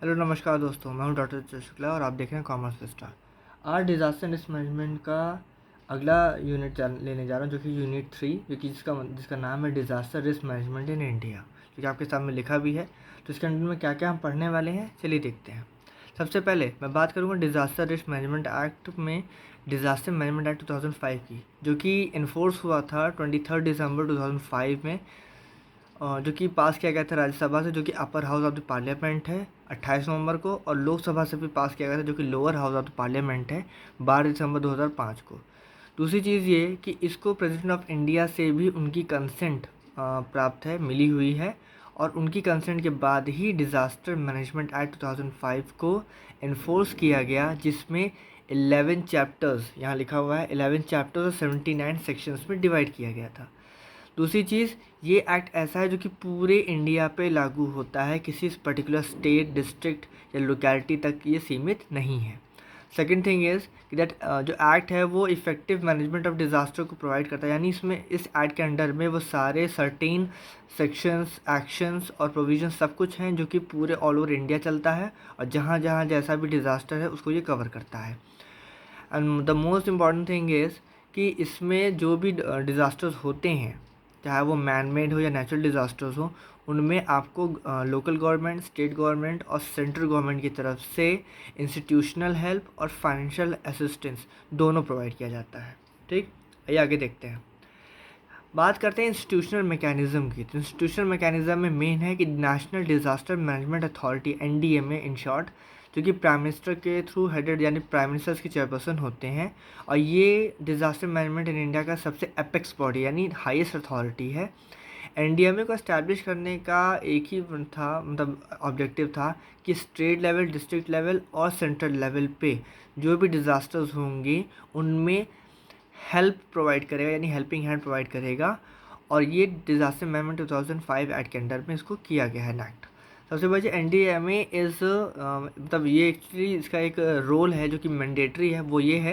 Hello नमस्कार दोस्तों, मैं हूं डॉक्टर चित्र शुक्ला और आप देख रहे हैं कॉमर्स स्टार। आज डिज़ास्टर रिस्क मैनेजमेंट का अगला यूनिट लेने जा रहा हूं, जो कि यूनिट 3, जो कि जिसका नाम है disaster risk management in India, जो कि आपके सामने लिखा भी है। तो इसके अंदर में क्या क्या हम पढ़ने वाले हैं, चलिए देखते हैं। सबसे पहले मैं बात करूँगा डिज़ास्टर रिस्क मैनेजमेंट एक्ट में, डिज़ास्टर मैनेजमेंट एक्ट 2005 की, जो कि इन्फोर्स हुआ था 23 दिसंबर 2005 में, जो कि पास किया गया था राज्यसभा से, जो कि upper house of the parliament है 28 नवंबर को, और लोकसभा से भी पास किया गया था, जो कि lower house of the parliament है 12 दिसंबर 2005 को। दूसरी चीज़ ये कि इसको प्रेसिडेंट ऑफ इंडिया से भी उनकी कंसेंट प्राप्त है, मिली हुई है, और उनकी कंसेंट के बाद ही डिज़ास्टर मैनेजमेंट एक्ट 2005 को इन्फोर्स किया गया, जिसमें 11 चैप्टर्स, यहाँ लिखा हुआ है 11 चैप्टर्स और 79 सेक्शंस में डिवाइड किया गया था। दूसरी चीज़, ये एक्ट ऐसा है जो कि पूरे इंडिया पे लागू होता है, किसी पर्टिकुलर स्टेट, डिस्ट्रिक्ट या लोकेलिटी तक ये सीमित नहीं है। सेकेंड थिंग इज़ कि दैट जो एक्ट है वो इफ़ेक्टिव मैनेजमेंट ऑफ डिज़ास्टर को प्रोवाइड करता है, यानी इसमें इस एक्ट के अंडर में वो सारे सर्टेन सेक्शंस, एक्शंस और प्रोविजंस सब कुछ हैं जो कि पूरे ऑल ओवर इंडिया चलता है, और जहाँ जहाँ जैसा भी डिज़ास्टर है उसको ये कवर करता है। And the most important thing is कि इसमें जो भी डिज़ास्टर्स होते हैं, चाहे वो मैन मेड हो या नेचुरल डिज़ास्टर्स हो, उनमें आपको लोकल गवर्नमेंट, स्टेट गवर्नमेंट और सेंट्रल गवर्नमेंट की तरफ से इंस्टीट्यूशनल हेल्प और फाइनेंशियल असिस्टेंस दोनों प्रोवाइड किया जाता है। ठीक, आइए आगे देखते हैं। बात करते हैं इंस्टीट्यूशनल मैकेनिज़्म की। तो इंस्टीट्यूशनल मैकेनिज़्म में मेन है कि national disaster management authority, NDMA in short, जो कि प्राइम मिनिस्टर के थ्रू हेडेड, यानी प्राइम मिनिस्टर्स की चेयरपर्सन होते हैं, और ये डिज़ास्टर मैनेजमेंट इन इंडिया का सबसे एपेक्स बॉडी यानी हाईएस्ट अथॉरिटी है। NDMA को इस्टेब्लिश करने का एक ही था, मतलब ऑब्जेक्टिव था कि स्टेट लेवल, डिस्ट्रिक्ट लेवल और सेंट्रल लेवल पे जो भी डिज़ास्टर्स होंगे उनमें हेल्प प्रोवाइड करेगा, यानी हेल्पिंग हैंड प्रोवाइड करेगा। और ये डिज़ास्टर मैनेजमेंट 2005 एक्ट के अंडर में इसको किया गया है एक्ट। सबसे बड़ी NDMA इज़ मतलब ये एक्चुअली इसका एक रोल है जो कि मैंडेटरी है, वो ये है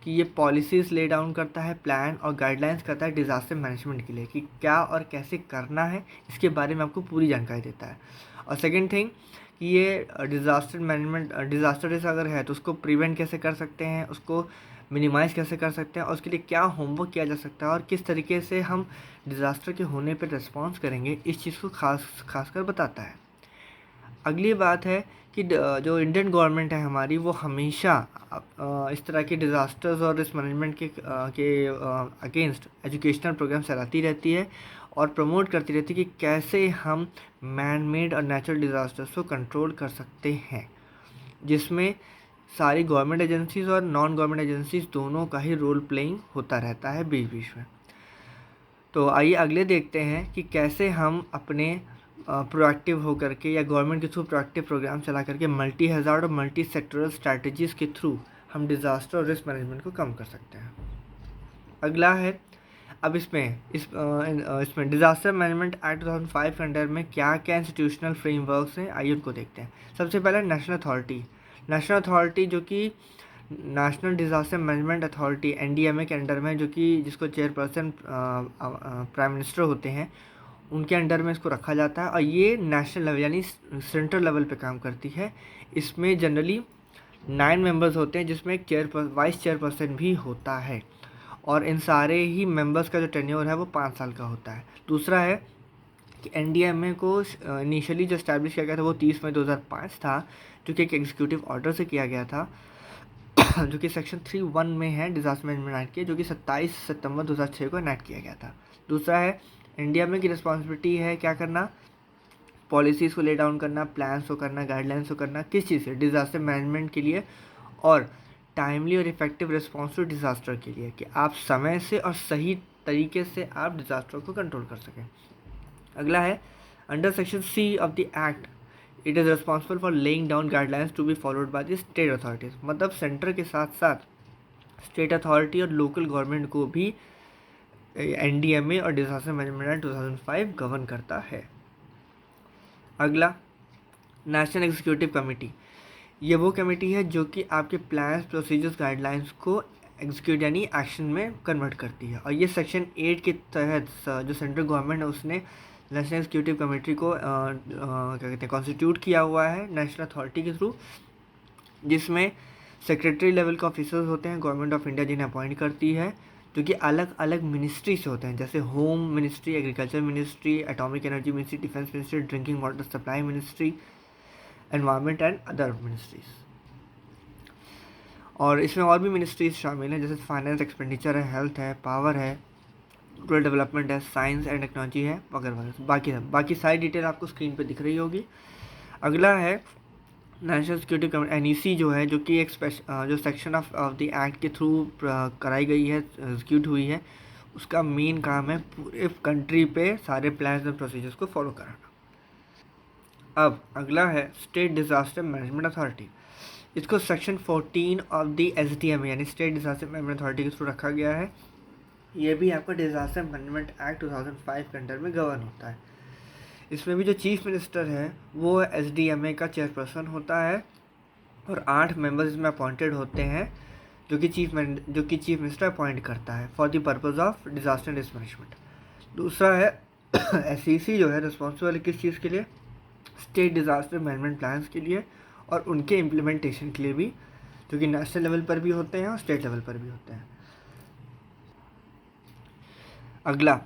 कि ये पॉलिसीज़ ले डाउन करता है, प्लान और गाइडलाइंस करता है डिज़ास्टर मैनेजमेंट के लिए, कि क्या और कैसे करना है, इसके बारे में आपको पूरी जानकारी देता है। और सेकेंड थिंग कि ये डिज़ास्टर मैनेजमेंट, डिज़ास्टर रिस्क अगर है तो उसको प्रिवेंट कैसे कर सकते हैं, उसको मिनिमाइज़ कैसे कर सकते हैं, और उसके लिए क्या होमवर्क किया जा सकता है, और किस तरीके से हम डिज़ास्टर के होने पर रिस्पॉन्स करेंगे, इस चीज़ को खासकर बताता है। अगली बात है कि जो इंडियन गवर्नमेंट है हमारी, वो हमेशा इस तरह के डिज़ास्टर्स और रिस्क मैनेजमेंट के अगेंस्ट एजुकेशनल प्रोग्राम चलाती रहती है और प्रमोट करती रहती है कि कैसे हम मैन मेड और नेचुरल डिज़ास्टर्स को कंट्रोल कर सकते हैं, जिसमें सारी गवर्नमेंट एजेंसीज़ और नॉन गवर्नमेंट एजेंसीज़ दोनों का ही रोल प्लेइंग होता रहता है बीच बीच में। तो आइए अगले देखते हैं कि कैसे हम अपने प्रोएक्टिव होकर के या गवर्नमेंट के थ्रू प्रोएक्टिव प्रोग्राम चला करके मल्टी हज़ार्ड और मल्टी सेक्टरल स्ट्रैटेजीज़ के थ्रू हम डिज़ास्टर और रिस्क मैनेजमेंट को कम कर सकते हैं। अगला है, अब इसमें डिज़ास्टर मैनेजमेंट एक्ट 2005 के अंडर में क्या क्या इंस्टीट्यूशनल फ्रेमवर्क्स हैं, आइए उनको देखते हैं। सबसे पहले नेशनल अथॉरिटी। नेशनल अथॉरिटी जो कि national disaster management authority NDMA के अंडर में, जो कि जिसको चेयरपर्सन प्राइम मिनिस्टर होते हैं, उनके अंडर में इसको रखा जाता है, और ये नेशनल लेवल यानी सेंट्रल लेवल पे काम करती है। इसमें जनरली 9 मेंबर्स होते हैं, जिसमें एक वाइस चेयरपर्सन भी होता है, और इन सारे ही मेंबर्स का जो टेन्योर है वो 5 साल का होता है। दूसरा है कि NDMA को इनिशियली जो इस्टेब्लिश किया गया था वो 30 मई 2005 था, जो कि एक एग्जीक्यूटिव ऑर्डर से किया गया था, जो कि सेक्शन 3(1) में है डिज़ास्टर मैनेजमेंट एक्ट के, जो कि 27 सितंबर 2006 को इनैक्ट किया गया था। दूसरा है, NDMA की रिस्पॉन्सिबिलिटी है क्या करना, पॉलिसीज़ को ले डाउन करना, प्लान्स को करना, गाइडलाइंस को करना, किस चीज़ से, डिज़ास्टर मैनेजमेंट के लिए, और टाइमली और इफेक्टिव रिस्पॉन्स टू डिज़ास्टर के लिए, कि आप समय से और सही तरीके से आप डिज़ास्टर को कंट्रोल कर सकें। अगला है, under section C of the act it is responsible for laying down guidelines to be followed by the state authorities. मतलब सेंटर के साथ साथ स्टेट अथॉरिटी और लोकल गवर्नमेंट को भी NDMA और डिज़ास्टर मैनेजमेंट एक्ट 2005 गवर्न करता है। अगला, नेशनल एग्जीक्यूटिव कमेटी। ये वो कमेटी है जो कि आपके प्लान्स, प्रोसीजर्स, गाइडलाइंस को एग्जीक्यूट यानी एक्शन में कन्वर्ट करती है, और ये सेक्शन 8 के तहत जो सेंट्रल गवर्नमेंट है उसने नेशनल एग्जीक्यूटिव कमेटी को क्या कहते हैं कॉन्स्टिट्यूट किया हुआ है नेशनल अथॉरिटी के थ्रू, जिसमें सेक्रेटरी लेवल के ऑफिसर्स होते हैं गवर्नमेंट ऑफ इंडिया जिन्हें अपॉइंट करती है, जो कि अलग अलग मिनिस्ट्री से होते हैं, जैसे home ministry, agriculture ministry, atomic energy ministry, defence ministry, drinking water supply ministry, environment and other ministries. और इसमें और भी मिनिस्ट्रीज शामिल हैं, जैसे फाइनेंस, एक्सपेंडिचर है, हेल्थ है, पावर है, रूरल डेवलपमेंट है, साइंस एंड टेक्नोलॉजी है वगैरह वगैरह। बाकी सारी डिटेल आपको स्क्रीन पे दिख रही होगी। अगला है नेशनल सिक्योरिटी कमेटी, एनईसी जो है, जो कि एक जो सेक्शन ऑफ द एक्ट के थ्रू कराई गई है, एग्जीक्यूट हुई है। उसका मेन काम है पूरे कंट्री पे सारे प्लान्स एंड प्रोसीजर्स को फॉलो कराना। अब अगला है स्टेट डिज़ास्टर मैनेजमेंट अथॉरिटी। इसको सेक्शन 14 ऑफ द SDM यानी स्टेट डिज़ास्टर मैनेजमेंट अथॉरिटी के थ्रू रखा गया है। ये भी आपका डिज़ास्टर मैनेजमेंट एक्ट 2005 के अंडर में गवर्न होता है। इसमें भी जो चीफ मिनिस्टर है वो SDMA का चेयरपर्सन होता है, और 8 मेंबर्स इसमें अपॉइंटेड होते हैं, जो कि चीफ मिनिस्टर अपॉइंट करता है for the purpose of disaster risk management. दूसरा है SEC जो है रिस्पॉन्सिबल है किस चीज़ के लिए, स्टेट डिज़ास्टर मैनेजमेंट प्लान्स के लिए और उनके इम्प्लीमेंटेशन के लिए भी, जो कि नेशनल लेवल पर भी होते हैं और स्टेट लेवल पर भी होते हैं। अगला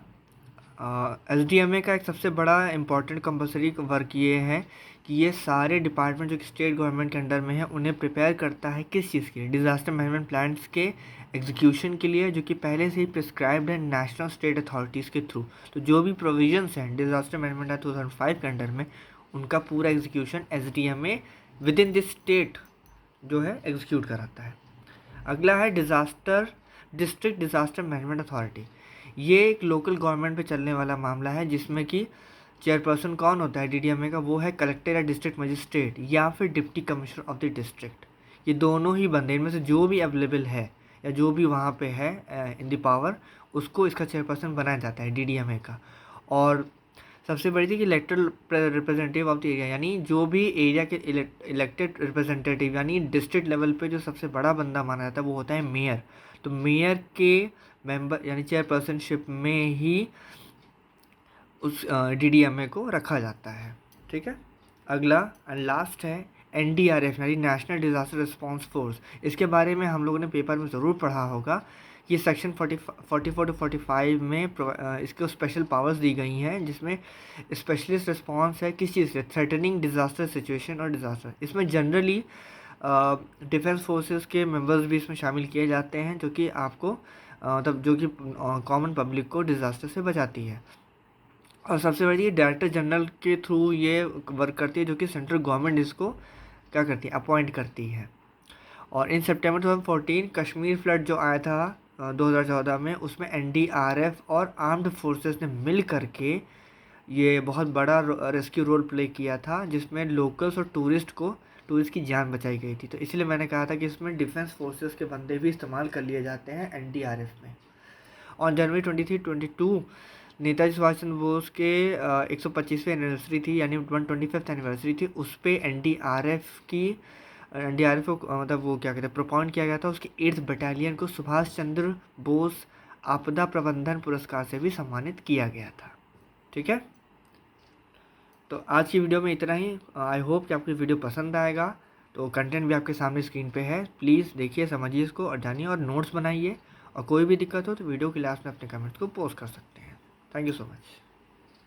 SDMA का एक सबसे बड़ा इम्पॉर्टेंट कंपलसरी वर्क ये है कि ये सारे डिपार्टमेंट जो कि स्टेट गवर्नमेंट के अंडर में है उन्हें प्रिपेयर करता है किस चीज़ के लिए, डिज़ास्टर मैनेजमेंट प्लान्स के एग्जीक्यूशन के लिए, जो कि पहले से ही प्रिस्क्राइब्ड है नेशनल स्टेट अथॉरिटीज़ के थ्रू। तो जो भी प्रोविजंस हैं डिज़ास्टर मैनेजमेंट एक्ट 2005 के अंडर में, उनका पूरा execution SDMA with in this state जो है एग्जीक्यूट कराता है। अगला है डिस्ट्रिक्ट डिज़ास्टर मैनेजमेंट अथॉरिटी। ये एक लोकल गवर्नमेंट पे चलने वाला मामला है, जिसमें कि चेयरपर्सन कौन होता है DDMA का, वो है कलेक्टर या डिस्ट्रिक्ट मजिस्ट्रेट या फिर deputy commissioner of the district. ये दोनों ही बंदे, इनमें से जो भी अवेलेबल है या जो भी वहाँ पे है इन द पावर, उसको इसका चेयरपर्सन बनाया जाता है DDMA का। और सबसे बड़ी थी कि elected representative of the area, यानी जो भी एरिया के इलेक्टेड रिप्रेजेंटेटिव, यानी डिस्ट्रिक्ट लेवल पे जो सबसे बड़ा बंदा माना जाता है वो होता है मेयर। तो मेयर के मेंबर यानी चेयरपर्सनशिप में ही उस DDMA को रखा जाता है। ठीक है। अगला एंड लास्ट है NDRF यानी नेशनल डिज़ास्टर रिस्पांस फोर्स। इसके बारे में हम लोगों ने पेपर में ज़रूर पढ़ा होगा। ये सेक्शन 44 टू 45 में इसको स्पेशल पावर्स दी गई हैं, जिसमें स्पेशलिस्ट रिस्पांस है किस चीज़ से, थ्रेटनिंग डिज़ास्टर सिचुएशन और डिज़ास्टर। इसमें जनरली डिफेंस फोर्सेस के मेंबर्स भी इसमें शामिल किए जाते हैं, जो कि आपको तब जो कि कॉमन पब्लिक को डिज़ास्टर से बचाती है। और सबसे बड़ी डायरेक्टर जनरल के थ्रू ये वर्क करती है, जो कि सेंट्रल गवर्नमेंट इसको क्या करती है, अपॉइंट करती है। और इन सितंबर 2014 कश्मीर फ्लड जो आया था 2014 में, उसमें NDRF और आर्म्ड फोर्सेस ने मिल करके ये बहुत बड़ा रेस्क्यू रोल प्ले किया था, जिसमें लोकल्स और टूरिस्ट की जान बचाई गई थी। तो इसलिए मैंने कहा था कि इसमें डिफेंस फोर्सेस के बंदे भी इस्तेमाल कर लिए जाते हैं NDRF में। और जनवरी 22 नेताजी सुभाष चंद्र बोस के 125वीं एनिवर्सरी थी, यानी 125th एनिवर्सरी थी, उस पर NDRF को मतलब वो क्या कहते हैं प्रोपॉइंट किया गया था। उसकी 8th बटालियन को सुभाष चंद्र बोस आपदा प्रबंधन पुरस्कार से भी सम्मानित किया गया था। ठीक है। तो आज की वीडियो में इतना ही। आई होप कि आपको वीडियो पसंद आएगा। तो कंटेंट भी आपके सामने स्क्रीन पे है, प्लीज़ देखिए, समझिए इसको और जानिए और नोट्स बनाइए। और कोई भी दिक्कत हो तो वीडियो के लास्ट में अपने कमेंट्स को पोस्ट कर सकते हैं। Thank you so much.